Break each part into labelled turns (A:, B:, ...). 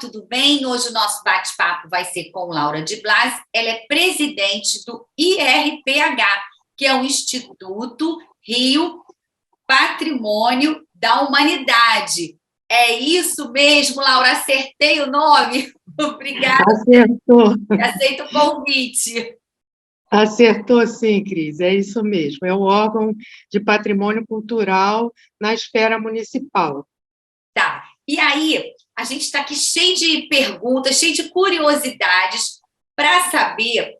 A: tudo bem? Hoje o nosso bate-papo vai ser com Laura de Blas. Ela é presidente do IRPH, que é o Instituto Rio Patrimônio da Humanidade. É isso mesmo, Laura? Acertei o nome? Obrigada.
B: Acertou.
A: Aceito o convite.
B: Acertou sim, Cris, é isso mesmo. É o órgão de patrimônio cultural na esfera municipal.
A: Tá. E aí, a gente está aqui cheio de perguntas, cheio de curiosidades para saber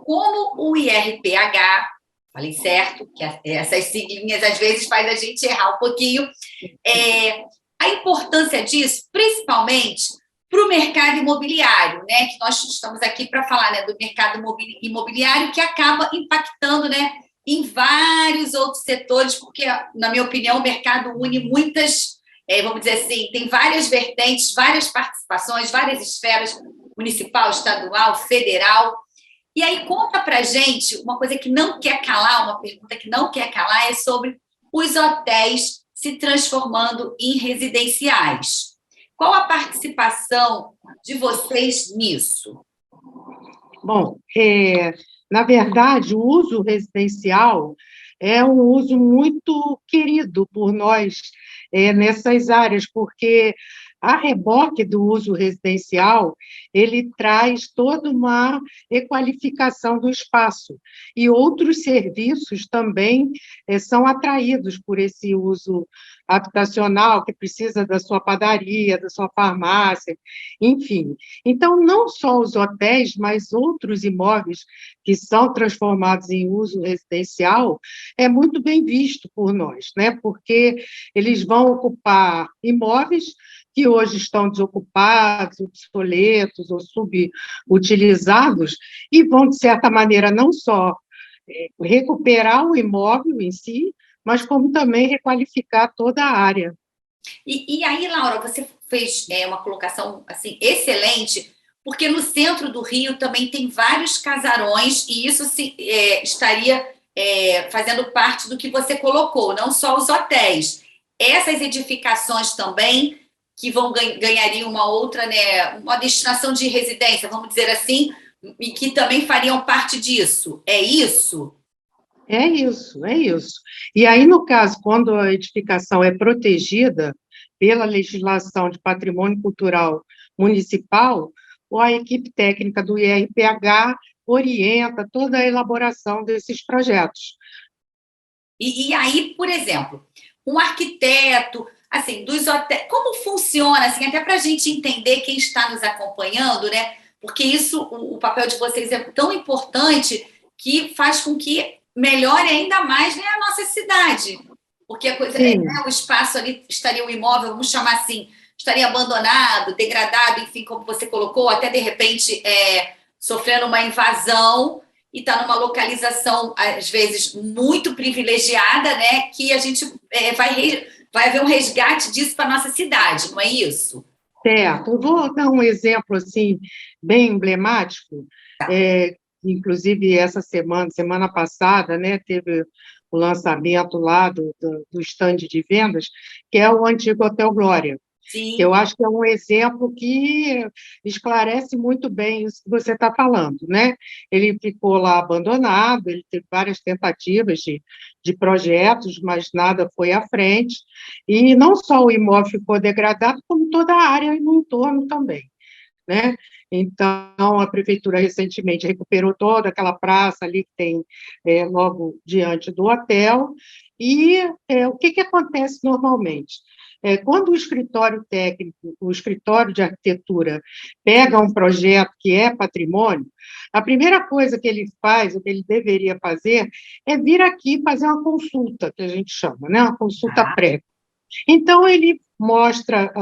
A: como o IRPH, falei certo, que essas siglinhas às vezes faz a gente errar um pouquinho, a importância disso, principalmente para o mercado imobiliário, né? Que nós estamos aqui para falar, né, do mercado imobiliário que acaba impactando, né, em vários outros setores, porque, na minha opinião, o mercado une muitas, vamos dizer assim, tem várias vertentes, várias participações, várias esferas, municipal, estadual, federal. E aí conta para a gente uma coisa que não quer calar, uma pergunta que não quer calar, é sobre os hotéis se transformando em residenciais. Qual a participação de vocês nisso?
B: Bom, na verdade, o uso residencial é um uso muito querido por nós nessas áreas, porque a reboque do uso residencial, ele traz toda uma requalificação do espaço, e outros serviços também são atraídos por esse uso habitacional, que precisa da sua padaria, da sua farmácia, enfim. Então, não só os hotéis, mas outros imóveis que são transformados em uso residencial, é muito bem visto por nós, né? Porque eles vão ocupar imóveis que hoje estão desocupados, obsoletos ou subutilizados, e vão, de certa maneira, não só recuperar o imóvel em si, mas como também requalificar toda a área.
A: E aí, Laura, você fez uma colocação assim, excelente, porque no centro do Rio também tem vários casarões, e isso estaria fazendo parte do que você colocou, não só os hotéis. Essas edificações também que ganhariam uma outra, né, uma destinação de residência, vamos dizer assim, e que também fariam parte disso. É isso?
B: É isso, é isso. E aí, no caso, quando a edificação é protegida pela legislação de patrimônio cultural municipal, a equipe técnica do IRPH orienta toda a elaboração desses projetos.
A: E aí, por exemplo, um arquiteto, assim, dos hotéis, como funciona, assim, até para a gente entender quem está nos acompanhando, né? Porque isso, o papel de vocês é tão importante que faz com que melhore ainda mais, né, a nossa cidade. Porque a coisa, o espaço ali estaria, o imóvel, vamos chamar assim, estaria abandonado, degradado, enfim, como você colocou, até de repente sofrendo uma invasão e está numa localização, às vezes, muito privilegiada, né, que a gente vai haver um resgate disso para a nossa cidade, não é isso?
B: Certo. Eu vou dar um exemplo, assim, bem emblemático.
A: Tá.
B: Inclusive, essa semana passada, né, teve o lançamento lá do stand de vendas, que é o antigo Hotel Glória.
A: Sim.
B: Que eu acho que é um exemplo que esclarece muito bem isso que você está falando, né? Ele ficou lá abandonado, ele teve várias tentativas de projetos, mas nada foi à frente, e não só o imóvel ficou degradado, como toda a área no entorno também, né? Então, a prefeitura recentemente recuperou toda aquela praça ali que tem logo diante do hotel, e o que acontece normalmente? Quando o escritório técnico, o escritório de arquitetura, pega um projeto que é patrimônio, a primeira coisa que ele faz, o que ele deveria fazer, é vir aqui fazer uma consulta, que a gente chama, né? Uma consulta prévia. Então, ele mostra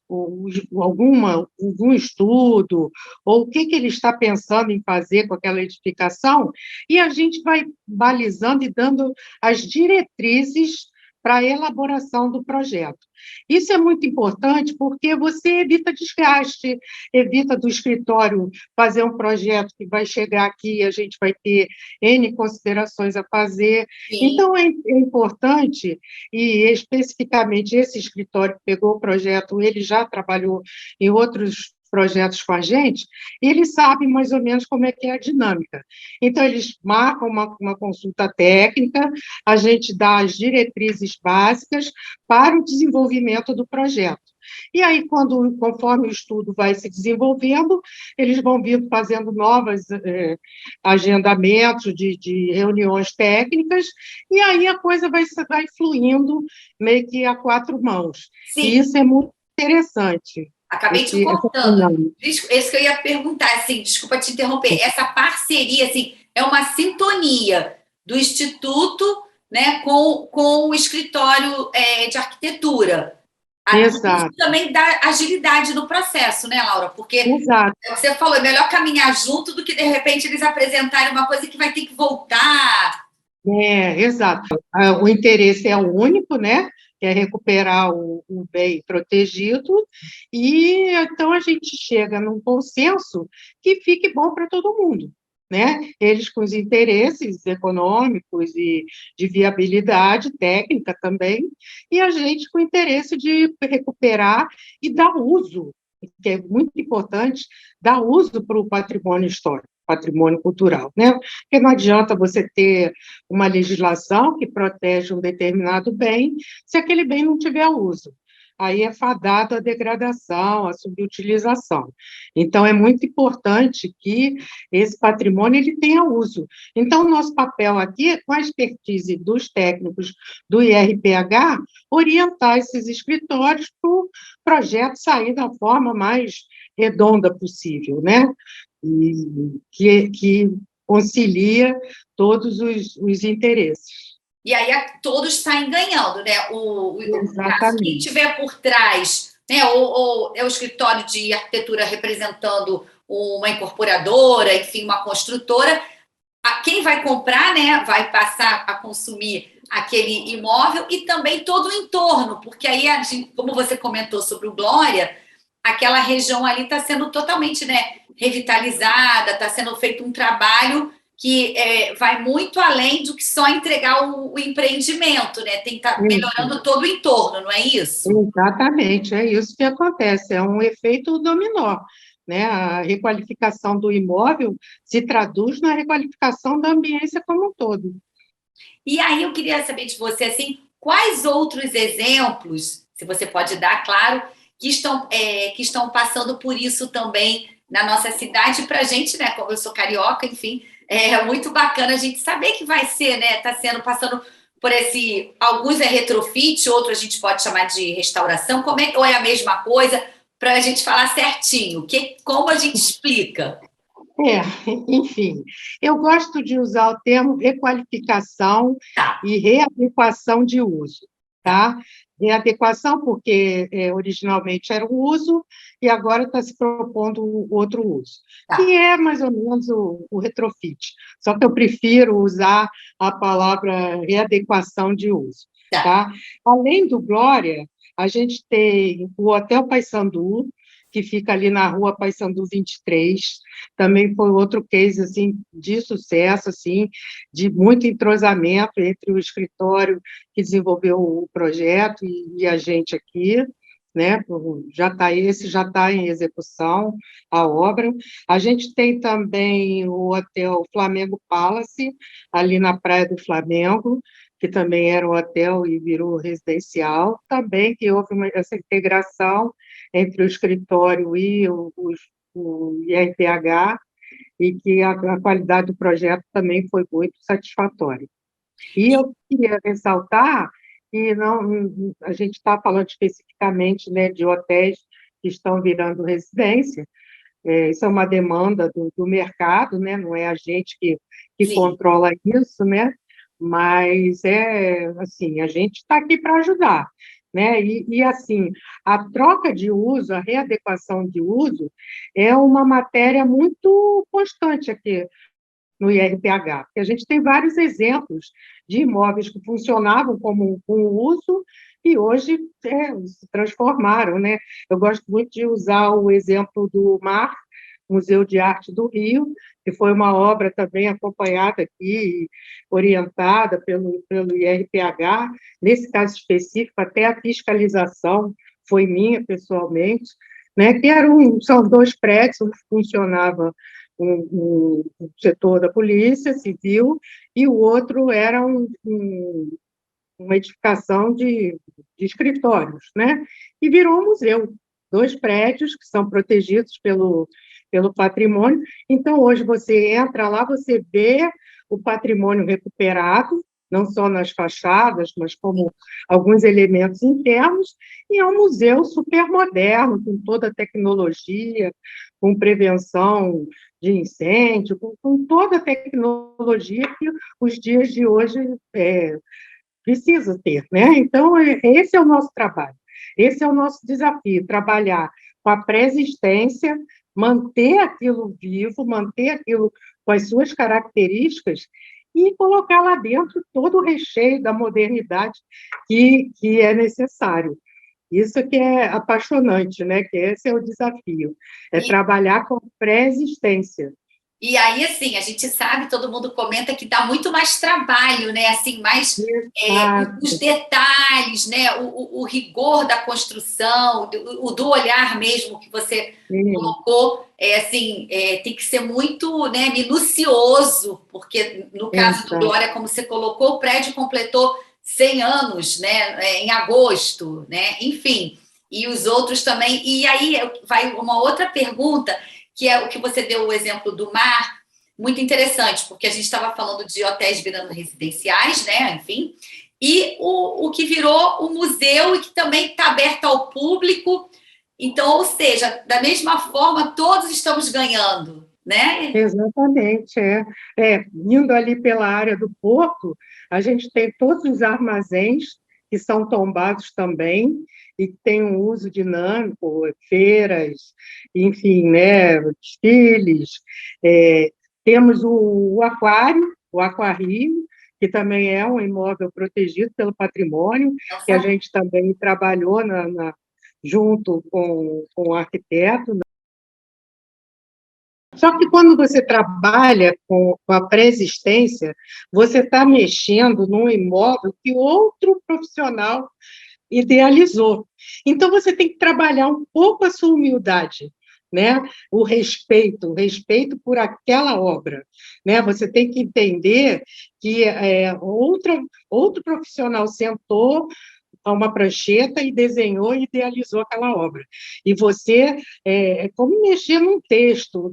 B: algum estudo, ou o que ele está pensando em fazer com aquela edificação, e a gente vai balizando e dando as diretrizes para a elaboração do projeto. Isso é muito importante porque você evita desgaste, evita do escritório fazer um projeto que vai chegar aqui e a gente vai ter N considerações a fazer.
A: Sim.
B: Então, é importante, e especificamente esse escritório que pegou o projeto, ele já trabalhou em outros projetos com a gente, e eles sabem mais ou menos como é que é a dinâmica. Então, eles marcam uma consulta técnica, a gente dá as diretrizes básicas para o desenvolvimento do projeto. E aí, conforme o estudo vai se desenvolvendo, eles vão vir fazendo novos agendamentos de reuniões técnicas, e aí a coisa vai fluindo meio que a quatro mãos.
A: Sim.
B: E isso é muito interessante.
A: Acabei te cortando. Isso que eu ia perguntar, assim, desculpa te interromper. Essa parceria, assim, é uma sintonia do Instituto, né, com o escritório de arquitetura.
B: Exato.
A: Isso também dá agilidade no processo, né, Laura? Porque
B: Exato.
A: Você falou, é melhor caminhar junto do que, de repente, eles apresentarem uma coisa que vai ter que voltar.
B: Exato. O interesse é o único, né? Que é recuperar o bem protegido, e então a gente chega num consenso que fique bom para todo mundo, né? Eles com os interesses econômicos e de viabilidade técnica também, e a gente com o interesse de recuperar e dar uso, que é muito importante, dar uso para o patrimônio histórico, patrimônio cultural, né? Porque não adianta você ter uma legislação que protege um determinado bem, se aquele bem não tiver uso. Aí é fadado à degradação, à subutilização. Então, é muito importante que esse patrimônio ele tenha uso. Então, o nosso papel aqui é, com a expertise dos técnicos do IRPH, orientar esses escritórios para o projeto sair da forma mais redonda possível, né? E que concilia todos os interesses.
A: E aí todos saem ganhando, né? Quem
B: Exatamente.
A: tiver por trás, né? Ou é o escritório de arquitetura representando uma incorporadora, enfim, uma construtora. Quem vai comprar, né? Vai passar a consumir aquele imóvel e também todo o entorno, porque aí, como você comentou sobre o Glória, aquela região ali está sendo totalmente, né, revitalizada, está sendo feito um trabalho que vai muito além do que só entregar o empreendimento, né? Tem que estar melhorando todo o entorno, não é isso?
B: Exatamente, é isso que acontece, é um efeito dominó, né? A requalificação do imóvel se traduz na requalificação da ambiência como um todo.
A: E aí eu queria saber de você, assim, quais outros exemplos, se você pode dar, claro, que estão passando por isso também na nossa cidade, para a gente, né, como eu sou carioca, enfim, é muito bacana a gente saber que vai ser, né, está sendo, passando por alguns é retrofit, outros a gente pode chamar de restauração, ou é a mesma coisa, para a gente falar certinho, como a gente explica?
B: Enfim, eu gosto de usar o termo requalificação
A: Tá.
B: e readequação de uso, tá? Readequação porque originalmente era um uso e agora está se propondo outro uso, que é mais ou menos o retrofit, só que eu prefiro usar a palavra readequação de uso, tá? Além do Glória, a gente tem o Hotel Paissandu, que fica ali na rua Paissandu 23, também foi outro case assim, de sucesso, assim, de muito entrosamento entre o escritório que desenvolveu o projeto e a gente aqui, né? Esse já está em execução, a obra. A gente tem também o Hotel Flamengo Palace, ali na Praia do Flamengo, que também era um hotel e virou residencial, também que houve essa integração entre o escritório e o IRPH, e que a qualidade do projeto também foi muito satisfatória. E eu queria ressaltar que a gente está falando especificamente, né, de hotéis que estão virando residência, isso é uma demanda do mercado, né, não é a gente que controla isso, né, mas assim, a gente está aqui para ajudar, né? Assim, a troca de uso, a readequação de uso é uma matéria muito constante aqui no IRPH, porque a gente tem vários exemplos de imóveis que funcionavam como com uso e hoje se transformaram, né? Eu gosto muito de usar o exemplo do MAR, Museu de Arte do Rio, que foi uma obra também acompanhada aqui, orientada pelo IRPH, nesse caso específico, até a fiscalização foi minha, pessoalmente, né, que são dois prédios, um funcionava um setor da Polícia Civil e o outro era uma edificação de escritórios, né? E virou um museu, dois prédios que são protegidos pelo patrimônio. Então, hoje você entra lá, você vê o patrimônio recuperado, não só nas fachadas, mas como alguns elementos internos, e é um museu super moderno, com toda a tecnologia, com prevenção de incêndio, com toda a tecnologia que os dias de hoje precisa ter, né? Então, esse é o nosso trabalho, esse é o nosso desafio, trabalhar com a pré-existência, manter aquilo vivo, manter aquilo com as suas características e colocar lá dentro todo o recheio da modernidade que é necessário. Isso que é apaixonante, né? Que esse é o desafio, é
A: E,
B: trabalhar com pré-existência.
A: e aí, assim, a gente sabe, todo mundo comenta que dá muito mais trabalho, né? Assim, mais os
B: Exato.
A: detalhes, né? O rigor da construção, do olhar mesmo que você
B: Sim,
A: colocou, assim, tem que ser muito, né, minucioso, porque no caso do
B: exato.
A: Glória, como você colocou, o prédio completou 100 anos, né? Em agosto, né? Enfim, e os outros também. E aí vai uma outra pergunta que é o que você deu o exemplo do mar, muito interessante, porque a gente estava falando de hotéis virando residenciais, né? Enfim, e o que virou o museu e que também está aberto ao público. Então, ou seja, da mesma forma, todos estamos ganhando, né?
B: Exatamente, indo ali pela área do porto, a gente tem todos os armazéns que são tombados também e que têm um uso dinâmico, feiras, enfim, né, desfiles. Temos o aquário, o aquarrio, que também é um imóvel protegido pelo patrimônio,
A: Não
B: que a
A: sabia.
B: gente também trabalhou junto com o arquiteto. Só que quando você trabalha com a pré-existência, você está mexendo num imóvel que outro profissional idealizou. Então, você tem que trabalhar um pouco a sua humildade, né? O respeito por aquela obra, né? Você tem que entender que outro profissional sentou a uma prancheta e desenhou e idealizou aquela obra. E você é como mexer num texto,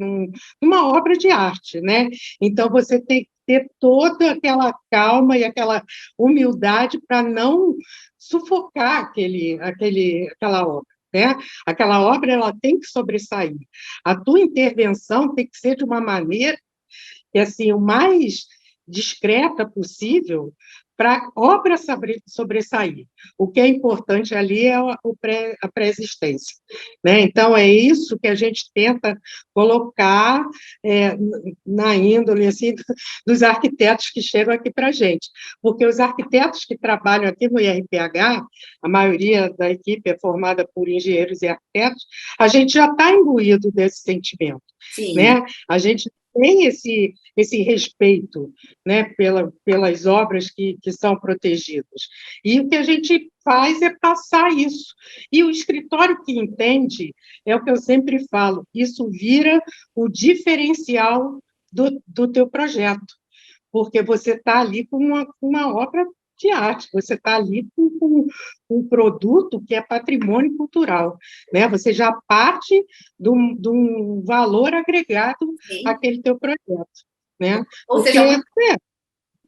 B: numa obra de arte, né? Então você tem que ter toda aquela calma e aquela humildade para não sufocar aquela obra. Né? Aquela obra ela tem que sobressair. A tua intervenção tem que ser de uma maneira que assim o mais discreta possível para a obra sobressair. O que é importante ali é a pré-existência. Né? Então, é isso que a gente tenta colocar na índole assim, dos arquitetos que chegam aqui para a gente. Porque os arquitetos que trabalham aqui no IRPH, a maioria da equipe é formada por engenheiros e arquitetos, a gente já está imbuído desse sentimento.
A: Sim.
B: Né? A gente tem esse respeito, né, pelas obras que são protegidas. E o que a gente faz é passar isso. E o escritório que entende, é o que eu sempre falo, isso vira o diferencial do teu projeto, porque você está ali com uma obra de arte, você está ali com um produto que é patrimônio cultural, né? Você já parte de um valor agregado
A: Sim.
B: àquele teu projeto, né?
A: Ou
B: Porque
A: seja,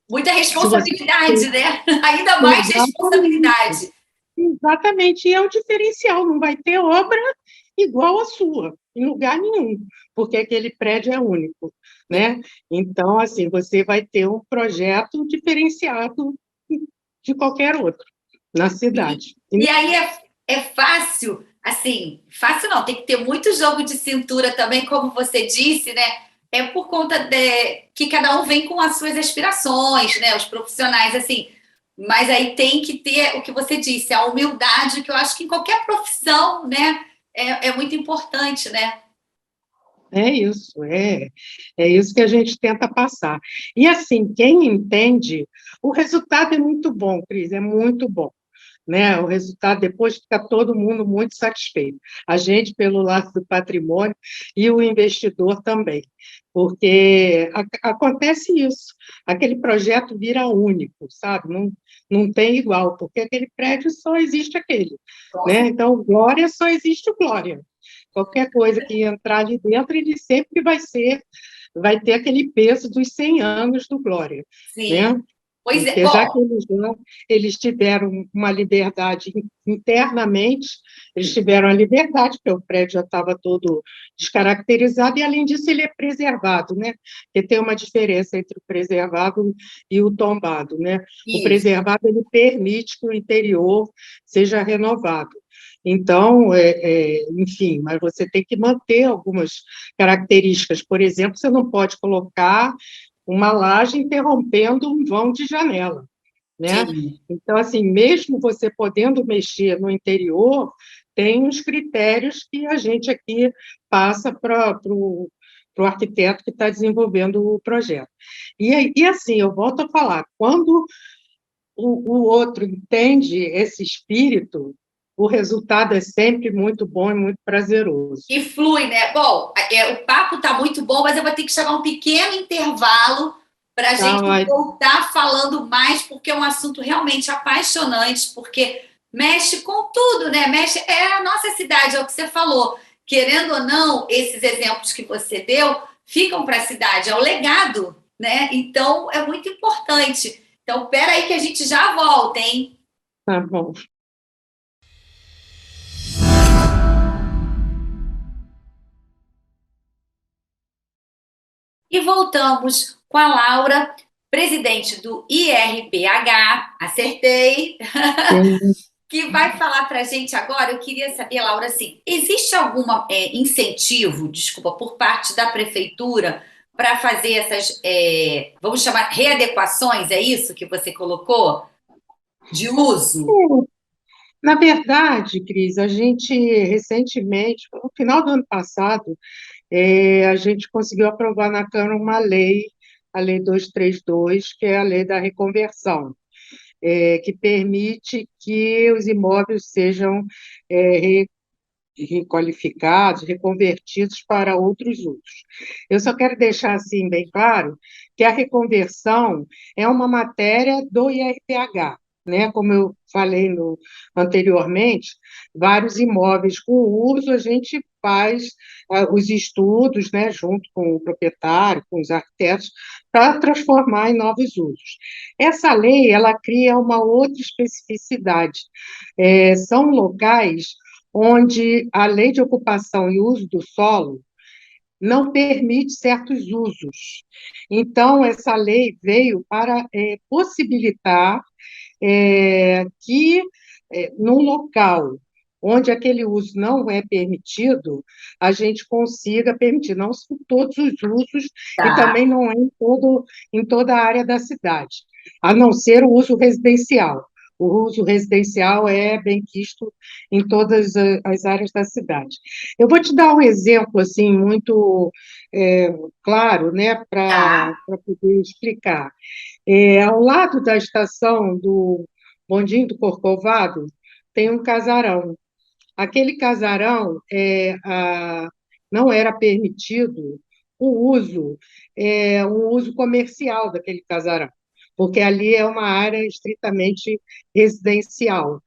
A: muita
B: se você...
A: responsabilidade, né? Ainda mais
B: Exatamente,
A: responsabilidade.
B: exatamente, e é um diferencial, não vai ter obra igual à sua, em lugar nenhum, porque aquele prédio é único, né? Então, assim, você vai ter um projeto diferenciado de qualquer outro na cidade.
A: E aí é fácil, assim, fácil não, tem que ter muito jogo de cintura também, como você disse, né? é por conta que cada um vem com as suas aspirações, né? Os profissionais, assim. Mas aí tem que ter o que você disse, a humildade, que eu acho que em qualquer profissão, né, é muito importante, né?
B: É isso que a gente tenta passar. E assim, quem entende, o resultado é muito bom, Cris, é muito bom, né? O resultado depois fica todo mundo muito satisfeito. A gente pelo lado do patrimônio e o investidor também, porque acontece isso. Aquele projeto vira único, sabe? Não tem igual, porque aquele prédio só existe aquele, né? Então, Glória só existe o Glória. Qualquer coisa que entrar ali dentro, ele sempre vai ter aquele peso dos 100 anos do Glória,
A: Sim.
B: né?
A: Pois é.
B: Porque já
A: Bom,
B: que eles tiveram uma liberdade internamente, eles tiveram a liberdade, porque o prédio já estava todo descaracterizado, e, além disso, ele é preservado, né? Porque tem uma diferença entre o preservado e o tombado, né? O
A: isso.
B: preservado, ele permite que o interior seja renovado. Então, enfim, mas você tem que manter algumas características. Por exemplo, você não pode colocar uma laje interrompendo um vão de janela, né?
A: Sim.
B: Então, assim, mesmo você podendo mexer no interior, tem uns critérios que a gente aqui passa para o arquiteto que está desenvolvendo o projeto. E assim, eu volto a falar, quando o outro entende esse espírito, o resultado é sempre muito bom e muito prazeroso.
A: E flui, né? Bom, o papo tá muito bom, mas eu vou ter que chamar um pequeno intervalo para a
B: Tá,
A: gente voltar falando mais, porque é um assunto realmente apaixonante, porque mexe com tudo, né? Mexe, é a nossa cidade, é o que você falou. Querendo ou não, esses exemplos que você deu ficam para a cidade, é o legado, né? Então, é muito importante. Então, pera aí que a gente já volta, hein?
B: tá bom.
A: E voltamos com a Laura, presidente do IRPH, acertei,
B: Sim.
A: que vai falar para a gente agora. Eu queria saber, Laura, assim, existe algum incentivo, desculpa, por parte da prefeitura para fazer essas, vamos chamar, readequações, é isso que você colocou? De uso?
B: Na verdade, Cris, a gente recentemente, no final do ano passado, a gente conseguiu aprovar na Câmara uma lei, a Lei 232, que é a lei da reconversão, que permite que os imóveis sejam requalificados, reconvertidos para outros usos. Eu só quero deixar assim bem claro que a reconversão é uma matéria do IRPH, né? Como eu falei anteriormente, vários imóveis com uso a gente faz os estudos, né, junto com o proprietário, com os arquitetos, para transformar em novos usos. Essa lei, ela cria uma outra especificidade. São locais onde a lei de ocupação e uso do solo não permite certos usos. Então, essa lei veio para possibilitar que, num local onde aquele uso não é permitido, a gente consiga permitir, não são todos os usos e
A: Tá.
B: também não é em toda a área da cidade, a não ser o uso residencial. O uso residencial é bem quisto em todas as áreas da cidade. Eu vou te dar um exemplo assim muito é, claro, né, para
A: Tá.
B: poder explicar. Ao lado da estação do Bondinho do Corcovado, tem um casarão. Aquele casarão não era permitido o uso comercial daquele casarão, porque ali é uma área estritamente residencial.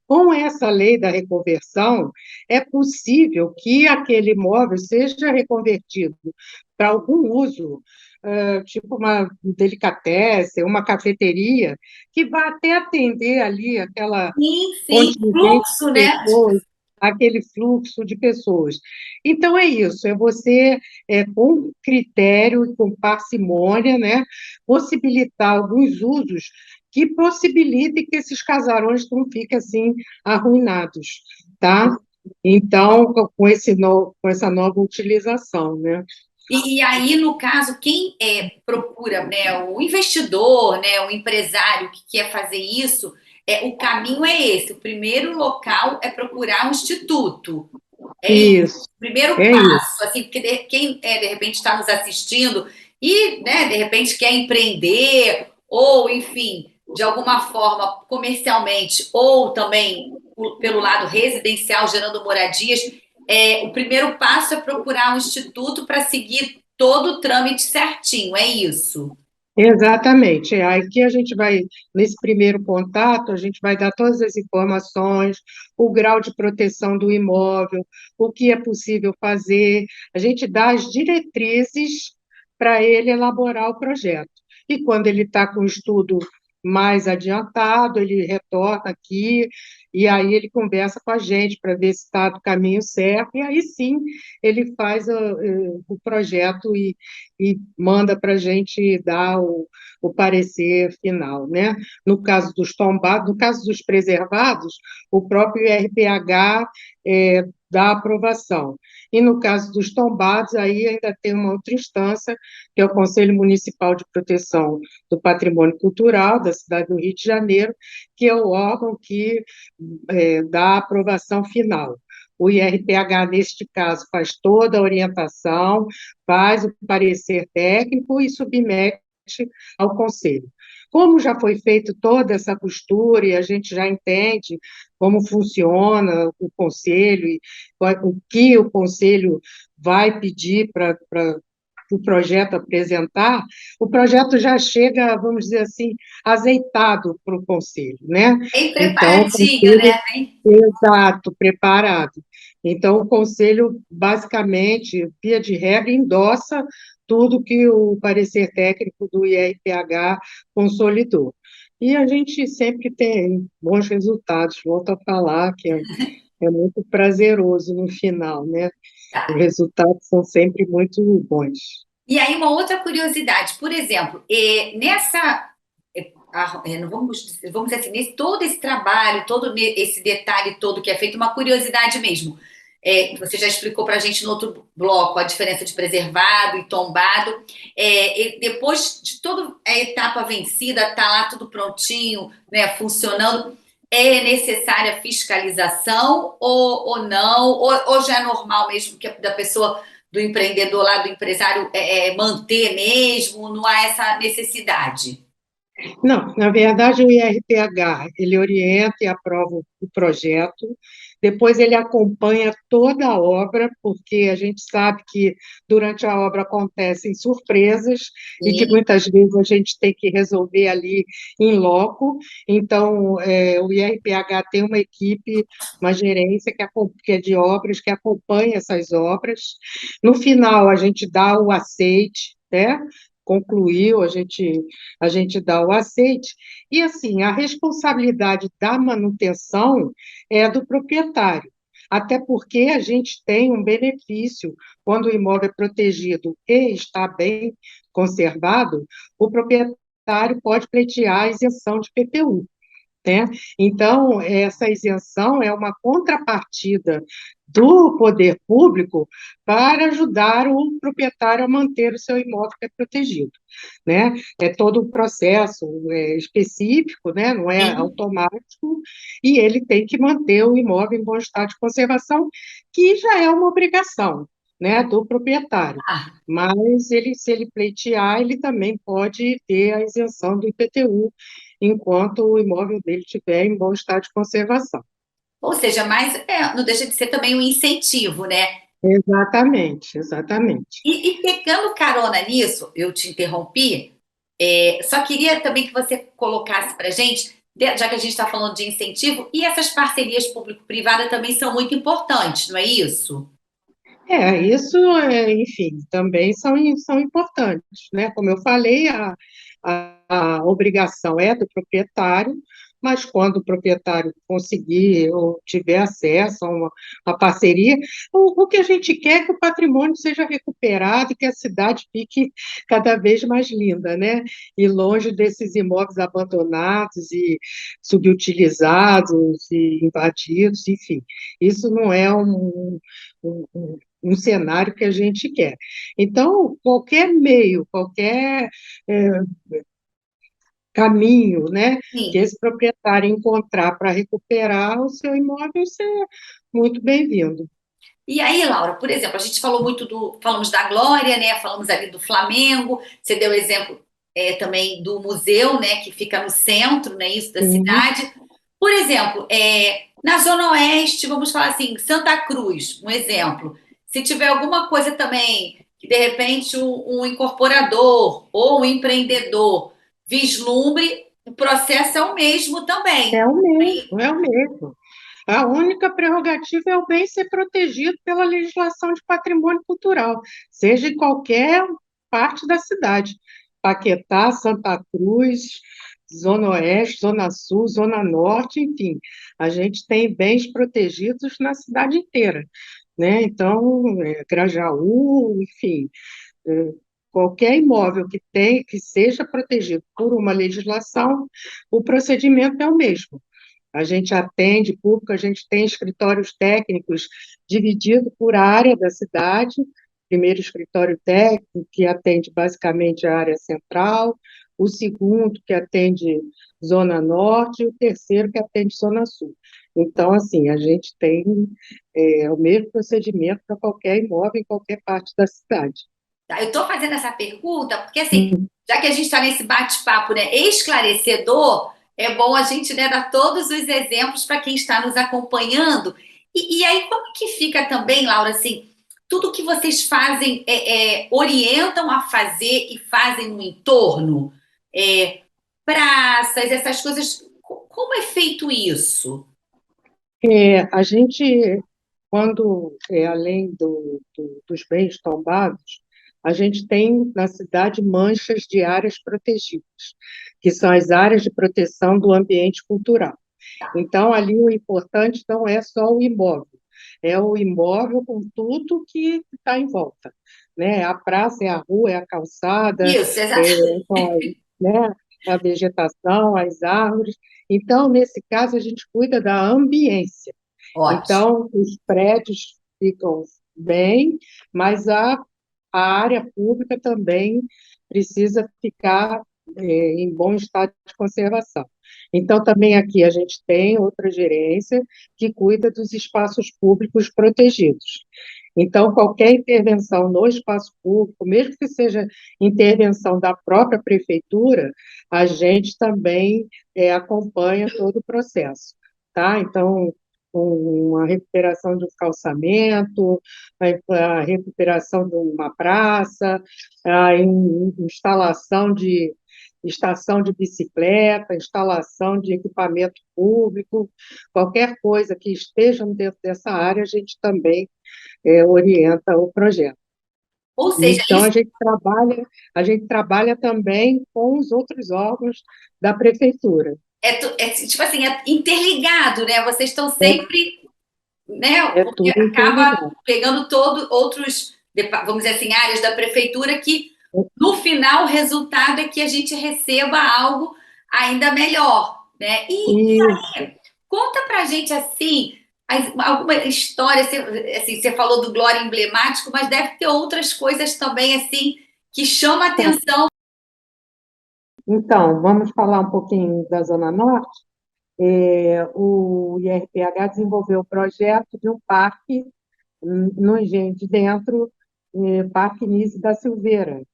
B: Com essa lei da reconversão, é possível que aquele imóvel seja reconvertido para algum uso, tipo uma delicatessen, uma cafeteria, que vai até atender ali aquela
A: Sim, sim.
B: contingente de
A: Fluxo, né?
B: pessoas, aquele fluxo de pessoas. Então, é isso, é você, com critério e com parcimônia, né, possibilitar alguns usos que possibilitem que esses casarões não fiquem assim arruinados, tá? Então, com essa nova utilização, né?
A: E aí, no caso, quem procura, né, o investidor, né, o empresário que quer fazer isso, o caminho é esse. O primeiro local é procurar um instituto. É isso.
B: Isso,
A: O primeiro
B: é isso.
A: passo, assim, porque quem de repente está nos assistindo e, né, de repente quer empreender ou, enfim, de alguma forma comercialmente ou também pelo lado residencial, gerando moradias, o primeiro passo é procurar um instituto para seguir todo o trâmite certinho, é isso.
B: Exatamente. Aqui a gente vai, nesse primeiro contato, a gente vai dar todas as informações, o grau de proteção do imóvel, o que é possível fazer, a gente dá as diretrizes para ele elaborar o projeto. E quando ele está com o estudo mais adiantado, ele retorna aqui, e aí ele conversa com a gente para ver se está do caminho certo, e aí sim ele faz o projeto e manda para a gente dar o parecer final, né? No caso dos tombados, no caso dos preservados, o próprio IRPH dá aprovação. E no caso dos tombados, aí ainda tem uma outra instância, que é o Conselho Municipal de Proteção do Patrimônio Cultural da cidade do Rio de Janeiro, que é o órgão que dá a aprovação final. O IRPH, neste caso, faz toda a orientação, faz o parecer técnico e submete ao conselho. Como já foi feito toda essa costura e a gente já entende como funciona o conselho e o que o conselho vai pedir para o projeto apresentar, o projeto já chega, vamos dizer assim, azeitado para o conselho, né?
A: Bem
B: Então, o
A: preparadinho,
B: conselho,
A: né? Bem...
B: exato, preparado. Então, o conselho, basicamente, via de regra, endossa tudo que o parecer técnico do IRPH consolidou. E a gente sempre tem bons resultados, volto a falar que é muito prazeroso no final, né? Os resultados são sempre muito bons.
A: E aí, uma outra curiosidade, por exemplo, não vamos dizer assim, todo esse trabalho, todo esse detalhe todo que é feito, uma curiosidade mesmo. Que você já explicou para a gente no outro bloco a diferença de preservado e tombado. E depois de toda a etapa vencida, está lá tudo prontinho, né, funcionando. É necessária fiscalização ou não? Ou já é normal mesmo que da pessoa, do empreendedor lá, do empresário, manter mesmo? Não há essa necessidade?
B: Não, na verdade, o IRPH, ele orienta e aprova o projeto, depois ele acompanha toda a obra, porque a gente sabe que durante a obra acontecem surpresas e que
A: Sim.
B: muitas vezes a gente tem que resolver ali em loco, então o IRPH tem uma equipe, uma gerência que é de obras, que acompanha essas obras. No final, a gente dá o aceite, né? Concluiu, a gente dá o aceite, e assim, a responsabilidade da manutenção é do proprietário, até porque a gente tem um benefício, quando o imóvel é protegido e está bem conservado, o proprietário pode pleitear a isenção de PTU, né? Então, essa isenção é uma contrapartida do poder público para ajudar o proprietário a manter o seu imóvel que é protegido, né? É todo um processo específico, né? Não é
A: Sim.
B: automático, e ele tem que manter o imóvel em bom estado de conservação, que já é uma obrigação, né, do proprietário.
A: Ah,
B: Mas ele, se ele pleitear, ele também pode ter a isenção do IPTU, enquanto o imóvel dele estiver em bom estado de conservação.
A: ou seja, mas não deixa de ser também um incentivo, né?
B: Exatamente, exatamente.
A: E pegando carona nisso, eu te interrompi, só queria também que você colocasse para a gente, já que a gente está falando de incentivo, e essas parcerias público-privadas também são muito importantes, não é isso?
B: Isso, enfim, também são importantes, né? Como eu falei, a obrigação é do proprietário, mas quando o proprietário conseguir ou tiver acesso a uma parceria, o que a gente quer é que o patrimônio seja recuperado e que a cidade fique cada vez mais linda, né? E longe desses imóveis abandonados e subutilizados e invadidos, enfim. Isso não é um um cenário que a gente quer. Então, qualquer meio, qualquer é, caminho, né, que
A: Sim.
B: esse proprietário encontrar para recuperar o seu imóvel, isso é muito bem-vindo.
A: E aí, Laura, por exemplo, a gente falou muito falamos da Glória, né? Falamos ali do Flamengo. Você deu exemplo também do museu, né? Que fica no centro, né? Isso da
B: Sim,
A: cidade. Por exemplo, na Zona Oeste, vamos falar assim, Santa Cruz, um exemplo. Se tiver alguma coisa também que de repente um incorporador ou um empreendedor vislumbre, o processo é o mesmo também.
B: é o mesmo, é o mesmo. A única prerrogativa é o bem ser protegido pela legislação de patrimônio cultural, seja em qualquer parte da cidade. Paquetá, Santa Cruz, Zona Oeste, Zona Sul, Zona Norte, enfim, a gente tem bens protegidos na cidade inteira, né? Então, Grajaú, enfim, é, qualquer imóvel que seja protegido por uma legislação, o procedimento é o mesmo. A gente atende público, a gente tem escritórios técnicos divididos por área da cidade. Primeiro escritório técnico, que atende basicamente a área central, o segundo, que atende Zona Norte, e o terceiro, que atende Zona Sul. Então, assim, a gente tem o mesmo procedimento para qualquer imóvel em qualquer parte da cidade.
A: Tá? Eu estou fazendo essa pergunta porque, assim, já que a gente está nesse bate-papo, né, esclarecedor, é bom a gente, né, dar todos os exemplos para quem está nos acompanhando. E aí, como que fica também, Laura, assim, tudo que vocês fazem, orientam a fazer e fazem no entorno? Praças, essas coisas, como é feito isso?
B: A gente, quando, além dos bens tombados, a gente tem na cidade manchas de áreas protegidas, que são as áreas de proteção do ambiente cultural. Então, ali o importante não é só o imóvel, é o imóvel com tudo que está em volta, né? A praça, é a rua, é a calçada,
A: Isso,
B: é,
A: exatamente.
B: né? A vegetação, as árvores. Então, nesse caso, a gente cuida da ambiência.
A: Ótimo.
B: Então, os prédios ficam bem, mas a área pública também precisa ficar em bom estado de conservação. Então, também aqui a gente tem outra gerência que cuida dos espaços públicos protegidos. Então, qualquer intervenção no espaço público, mesmo que seja intervenção da própria prefeitura, a gente também acompanha todo o processo, tá? Então, uma recuperação de um calçamento, a recuperação de uma praça, a instalação de estação de bicicleta, instalação de equipamento público, qualquer coisa que esteja dentro dessa área, a gente também orienta o projeto.
A: Ou seja,
B: Então, a gente trabalha também com os outros órgãos da prefeitura.
A: tipo assim, é interligado, né? Vocês estão
B: É,
A: sempre, né?
B: é
A: Porque
B: tudo
A: acaba
B: interligado.
A: pegando todo outros, vamos dizer assim, áreas da prefeitura que no final o resultado é que a gente receba algo ainda melhor, né? E
B: Isso.
A: conta pra gente assim, alguma história, assim, você falou do Glória emblemático, mas deve ter outras coisas também assim que chamam a atenção.
B: Então, vamos falar um pouquinho da Zona Norte. O IRPH desenvolveu o projeto de um parque no Engenho de Dentro, Parque Nise da Silveira.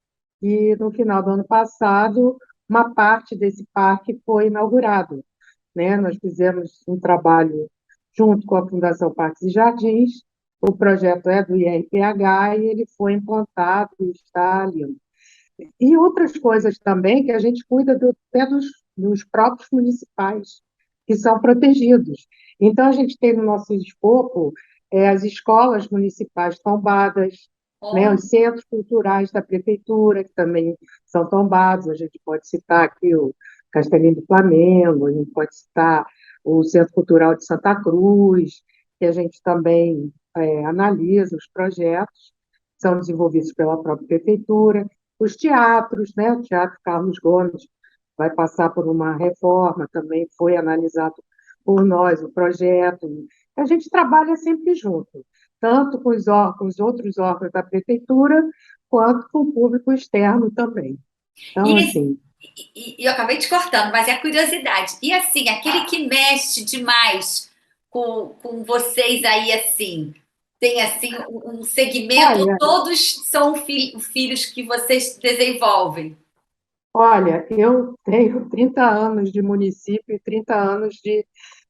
B: E no final do ano passado, uma parte desse parque foi inaugurado, né? Nós fizemos um trabalho junto com a Fundação Parques e Jardins. O projeto é do IRPH e ele foi implantado e está ali. E outras coisas também que a gente cuida até dos próprios municipais, que são protegidos. Então, a gente tem no nosso escopo as escolas municipais tombadas, né,
A: Ó,
B: os centros culturais da prefeitura, que também são tombados. A gente pode citar aqui o Castelinho do Flamengo, a gente pode citar o Centro Cultural de Santa Cruz, que a gente também analisa os projetos, são desenvolvidos pela própria prefeitura. Os teatros, né? O Teatro Carlos Gomes vai passar por uma reforma, também foi analisado por nós o projeto. A gente trabalha sempre junto. tanto com os órgãos, outros órgãos da prefeitura, quanto com o público externo também. Então,
A: E,
B: assim,
A: eu acabei te cortando, mas é a curiosidade. E assim, aquele que mexe demais com vocês aí, assim, tem assim um segmento, ou
B: olha,
A: todos são filhos que vocês desenvolvem?
B: olha, eu tenho 30 anos de município e 30 anos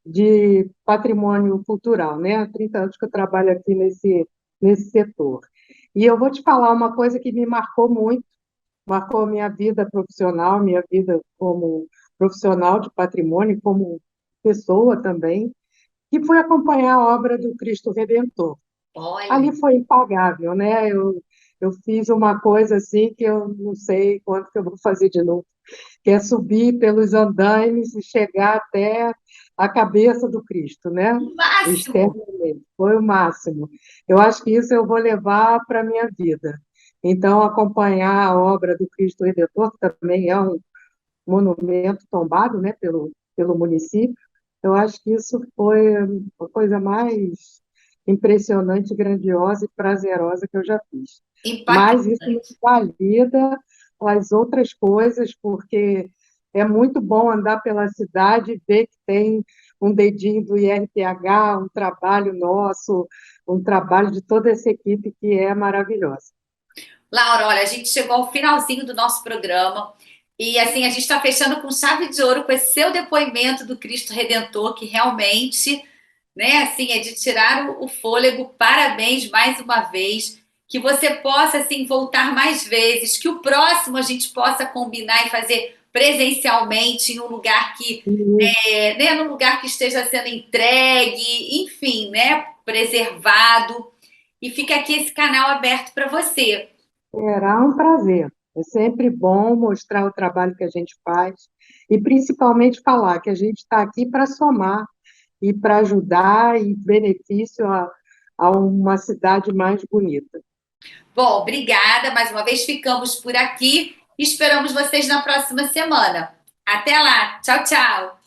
B: de patrimônio cultural, né? Há 30 anos que eu trabalho aqui nesse setor. E eu vou te falar uma coisa que me marcou minha vida profissional, minha vida como profissional de patrimônio, como pessoa também, que foi acompanhar a obra do Cristo Redentor.
A: Olha,
B: Ali foi impagável, né? Eu fiz uma coisa assim que eu não sei quando que eu vou fazer de novo, que é subir pelos andaimes e chegar até a cabeça do Cristo, né?
A: o máximo.
B: Externamente. Foi o máximo. Eu acho que isso eu vou levar para a minha vida. Então, acompanhar a obra do Cristo Redentor, que também é um monumento tombado, né, pelo município, eu acho que isso foi a coisa mais impressionante, grandiosa e prazerosa que eu já fiz. Mas isso não
A: Impactante.
B: valida as outras coisas, porque é muito bom andar pela cidade e ver que tem um dedinho do IRPH, um trabalho nosso, um trabalho de toda essa equipe que é maravilhosa.
A: Laura, olha, a gente chegou ao finalzinho do nosso programa e assim a gente está fechando com chave de ouro com esse seu depoimento do Cristo Redentor, que realmente, né, assim, é de tirar o fôlego. Parabéns mais uma vez. Que você possa assim voltar mais vezes, que o próximo a gente possa combinar e fazer presencialmente em um lugar que, né, num lugar que esteja sendo entregue, enfim, né, preservado. E fica aqui esse canal aberto para você.
B: Será um prazer. É sempre bom mostrar o trabalho que a gente faz e principalmente falar que a gente está aqui para somar e para ajudar em benefício a uma cidade mais bonita.
A: Bom, obrigada. Mais uma vez ficamos por aqui. Esperamos vocês na próxima semana. Até lá. Tchau, tchau.